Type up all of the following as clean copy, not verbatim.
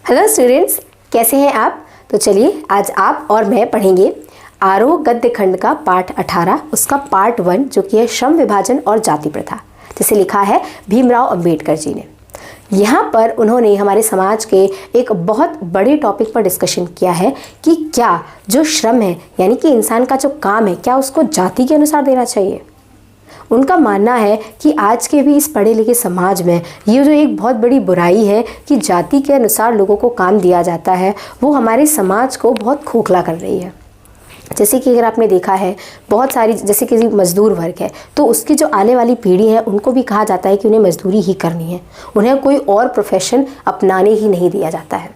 Hello students, कैसे हैं आप। तो चलिए आज आप और मैं पढ़ेंगे आरोह गद्य खंड का पाठ 18, उसका पार्ट 1 जो कि है श्रम विभाजन और जाति प्रथा, जिसे लिखा है भीमराव अंबेडकर जी ने। यहाँ पर उन्होंने हमारे समाज के एक बहुत बड़े टॉपिक पर डिस्कशन किया है कि क्या जो श्रम है यानी कि इंसान का जो काम है, क्या उसको जाति के अनुसार देना चाहिए। उनका मानना है कि आज के भी इस पढ़े लिखे समाज में ये जो एक बहुत बड़ी बुराई है कि जाति के अनुसार लोगों को काम दिया जाता है, वो हमारे समाज को बहुत खोखला कर रही है। जैसे कि अगर आपने देखा है बहुत सारी, जैसे कि मजदूर वर्ग है तो उसकी जो आने वाली पीढ़ी है उनको भी कहा जाता है कि उन्हें मजदूरी ही करनी है, उन्हें कोई और प्रोफेशन अपनाने ही नहीं दिया जाता है।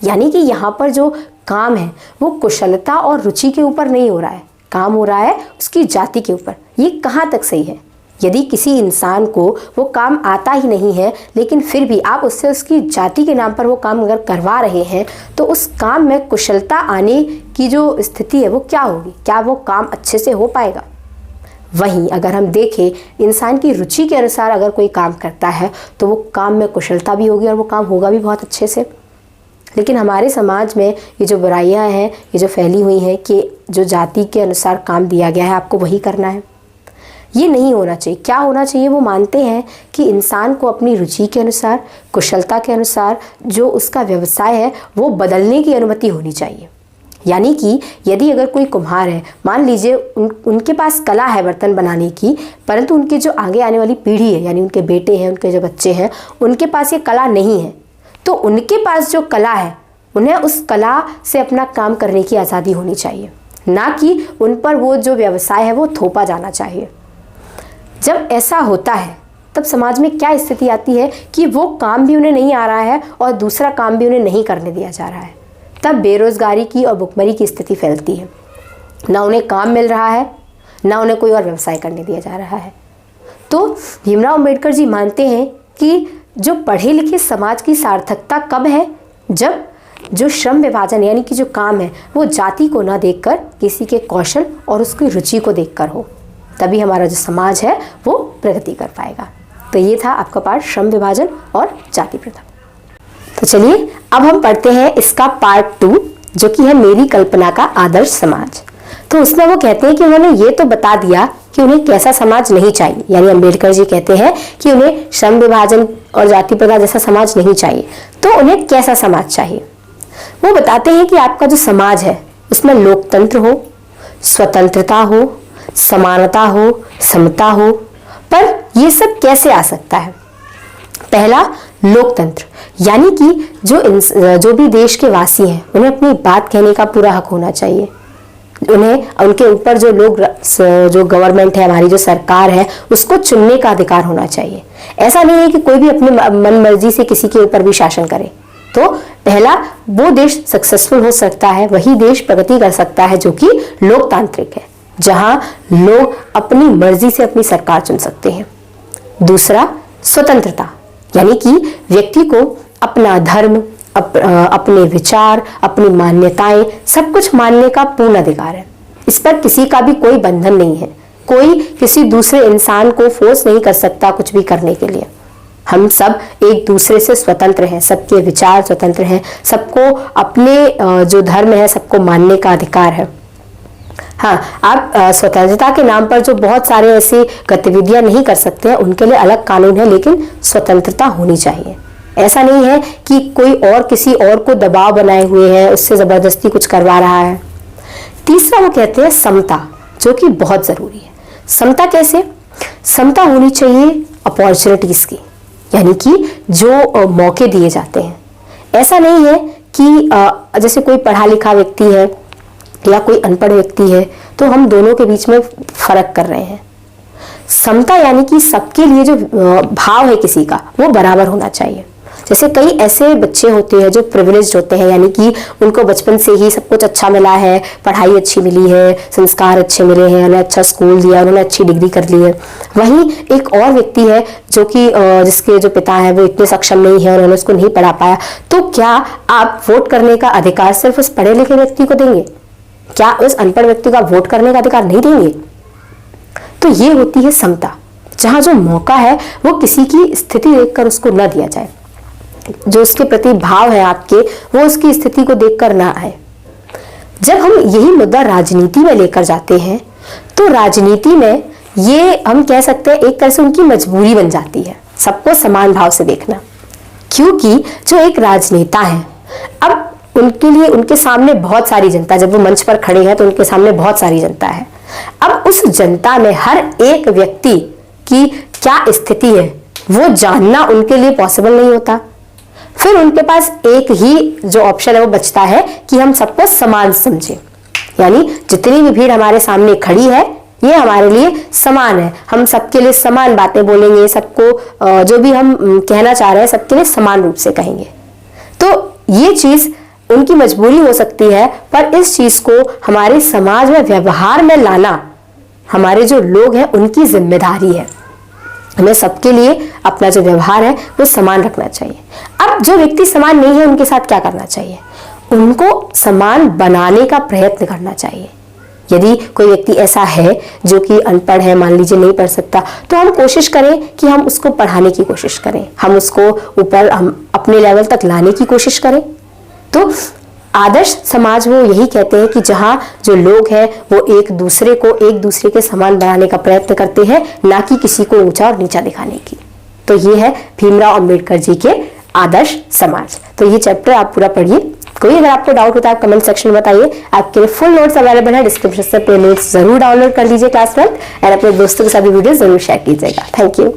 यानी कि यहाँ पर जो काम है वो कुशलता और रुचि के ऊपर नहीं हो रहा है, काम हो रहा है उसकी जाति के ऊपर। ये कहाँ तक सही है। यदि किसी इंसान को वो काम आता ही नहीं है लेकिन फिर भी आप उससे उसकी जाति के नाम पर वो काम अगर करवा रहे हैं तो उस काम में कुशलता आने की जो स्थिति है वो क्या होगी, क्या वो काम अच्छे से हो पाएगा। वहीं अगर हम देखें इंसान की रुचि के अनुसार अगर कोई काम करता है तो वो काम में कुशलता भी होगी और वो काम होगा भी बहुत अच्छे से। लेकिन हमारे समाज में ये जो बुराइयां हैं, ये जो फैली हुई हैं कि जो जाति के अनुसार काम दिया गया है आपको वही करना है, ये नहीं होना चाहिए। क्या होना चाहिए, वो मानते हैं कि इंसान को अपनी रुचि के अनुसार, कुशलता के अनुसार जो उसका व्यवसाय है वो बदलने की अनुमति होनी चाहिए। यानी कि यदि अगर कोई कुम्हार है, मान लीजिए उनके पास कला है बर्तन बनाने की, परंतु उनके जो आगे आने वाली पीढ़ी है यानी उनके बेटे हैं, उनके जो बच्चे हैं, उनके पास ये कला नहीं है, तो उनके पास जो कला है उन्हें उस कला से अपना काम करने की आज़ादी होनी चाहिए, ना कि उन पर वो जो व्यवसाय है वो थोपा जाना चाहिए। जब ऐसा होता है तब समाज में क्या स्थिति आती है कि वो काम भी उन्हें नहीं आ रहा है और दूसरा काम भी उन्हें नहीं करने दिया जा रहा है। तब बेरोजगारी की और भुखमरी की स्थिति फैलती है, ना उन्हें काम मिल रहा है, ना उन्हें कोई और व्यवसाय करने दिया जा रहा है। तो भीमराव अंबेडकर जी मानते हैं कि जो पढ़े लिखे समाज की सार्थकता कब है, जब जो श्रम विभाजन यानी कि जो काम है वो जाति को ना देखकर किसी के कौशल और उसकी रुचि को देखकर हो, तभी हमारा जो समाज है वो प्रगति कर पाएगा। तो ये था आपका पाठ श्रम विभाजन और जाति प्रथा। तो चलिए अब हम पढ़ते हैं इसका पार्ट 2 जो कि है मेरी कल्पना का आदर्श समाज। तो उसमें वो कहते हैं कि उन्होंने ये तो बता दिया कि उन्हें कैसा समाज नहीं चाहिए, यानी अंबेडकर जी कहते हैं कि उन्हें श्रम विभाजन और जाति प्रथा जैसा समाज नहीं चाहिए, तो उन्हें कैसा समाज चाहिए। वो बताते हैं कि आपका जो समाज है उसमें लोकतंत्र हो, स्वतंत्रता हो, समानता हो, समता हो। पर ये सब कैसे आ सकता है। पहला, लोकतंत्र, यानी कि जो भी देश के वासी हैं उन्हें अपनी बात कहने का पूरा हक होना चाहिए। उन्हें उनके ऊपर जो लोग, जो गवर्नमेंट है, हमारी जो सरकार है, उसको चुनने का अधिकार होना चाहिए। ऐसा नहीं है कि कोई भी अपनी मन मर्जी से किसी के ऊपर भी शासन करे। तो पहला, वो देश सक्सेसफुल हो सकता है, वही देश प्रगति कर सकता है जो कि लोकतांत्रिक है, जहां लोग अपनी मर्जी से अपनी सरकार चुन सकते हैं। दूसरा, स्वतंत्रता, यानी कि व्यक्ति को अपना धर्म, अपने विचार, अपनी मान्यताएं सब कुछ मानने का पूर्ण अधिकार है। इस पर किसी का भी कोई बंधन नहीं है, कोई किसी दूसरे इंसान को फोर्स नहीं कर सकता कुछ भी करने के लिए। हम सब एक दूसरे से स्वतंत्र हैं, सबके विचार स्वतंत्र हैं, सबको अपने जो धर्म है सबको मानने का अधिकार है। हाँ, आप स्वतंत्रता के नाम पर जो बहुत सारे ऐसी गतिविधियां नहीं कर सकते हैं उनके लिए अलग कानून है, लेकिन स्वतंत्रता होनी चाहिए। ऐसा नहीं है कि कोई और किसी और को दबाव बनाए हुए है, उससे जबरदस्ती कुछ करवा रहा है। तीसरा, वो कहते हैं समता, जो कि बहुत जरूरी है। समता कैसे? समता होनी चाहिए अपॉर्चुनिटीज की, यानी कि जो मौके दिए जाते हैं। ऐसा नहीं है कि जैसे कोई पढ़ा लिखा व्यक्ति है या कोई अनपढ़ व्यक्ति है तो हम दोनों के बीच में फर्क कर रहे हैं। समता यानी कि सबके लिए जो भाव है किसी का वो बराबर होना चाहिए। जैसे कई ऐसे बच्चे होते हैं जो प्रिविलेज्ड होते हैं, यानी कि उनको बचपन से ही सब कुछ अच्छा मिला है, पढ़ाई अच्छी मिली है, संस्कार अच्छे मिले हैं, उन्हें अच्छा स्कूल दिया, उन्होंने अच्छी डिग्री कर ली है। वहीं एक और व्यक्ति है जो कि जिसके जो पिता है वो इतने सक्षम नहीं है, उन्होंने उसको नहीं पढ़ा पाया, तो क्या आप वोट करने का अधिकार सिर्फ उस पढ़े लिखे व्यक्ति को देंगे? क्या उस अनपढ़ व्यक्ति का वोट करने का अधिकार नहीं देंगे? तो ये होती है समता, जहां जो मौका है वो किसी की स्थिति देखकर उसको न दिया जाए। जो उसके प्रति भाव है आपके, वो उसकी स्थिति को देखकर ना आए। जब हम यही मुद्दा राजनीति में लेकर जाते हैं तो राजनीति में ये हम कह सकते हैं एक तरह से उनकी मजबूरी बन जाती है सबको समान भाव से देखना, क्योंकि जो एक राजनेता है, अब उनके लिए उनके सामने बहुत सारी जनता, जब वो मंच पर खड़े हैं तो उनके सामने बहुत सारी जनता है। अब उस जनता में हर एक व्यक्ति की क्या स्थिति है वो जानना उनके लिए पॉसिबल नहीं होता। फिर उनके पास एक ही जो ऑप्शन है वो बचता है कि हम सबको समान समझें, यानी जितनी भी भीड़ हमारे सामने खड़ी है ये हमारे लिए समान है, हम सबके लिए समान बातें बोलेंगे, सबको जो भी हम कहना चाह रहे हैं सबके लिए समान रूप से कहेंगे। तो ये चीज उनकी मजबूरी हो सकती है, पर इस चीज को हमारे समाज में व्यवहार में लाना हमारे जो लोग हैं उनकी जिम्मेदारी है। हमें सबके लिए अपना जो व्यवहार है वो समान रखना चाहिए। अब जो व्यक्ति समान नहीं है उनके साथ क्या करना चाहिए? उनको समान बनाने का प्रयत्न करना चाहिए। यदि कोई व्यक्ति ऐसा है जो कि अनपढ़ है, मान लीजिए नहीं पढ़ सकता, तो हम कोशिश करें कि हम उसको पढ़ाने की कोशिश करें, हम उसको ऊपर हम अपने लेवल तक लाने की कोशिश करें। तो आदर्श समाज वो यही कहते हैं कि जहाँ जो लोग हैं वो एक दूसरे के समान बनाने का प्रयत्न करते हैं, ना कि किसी को ऊंचा और नीचा दिखाने की। तो ये है भीमराव अंबेडकर जी के आदर्श समाज। तो ये चैप्टर आप पूरा पढ़िए। कोई अगर आपको डाउट होता है आप कमेंट सेक्शन में बताइए। आपके लिए फुल नोट्स अवेलेबल है, डिस्क्रिप्शन से अपने नोट्स जरूर डाउनलोड कर लीजिए क्लास 12 एंड अपने दोस्तों के साथ भी वीडियो जरूर शेयर कीजिएगा। Thank you.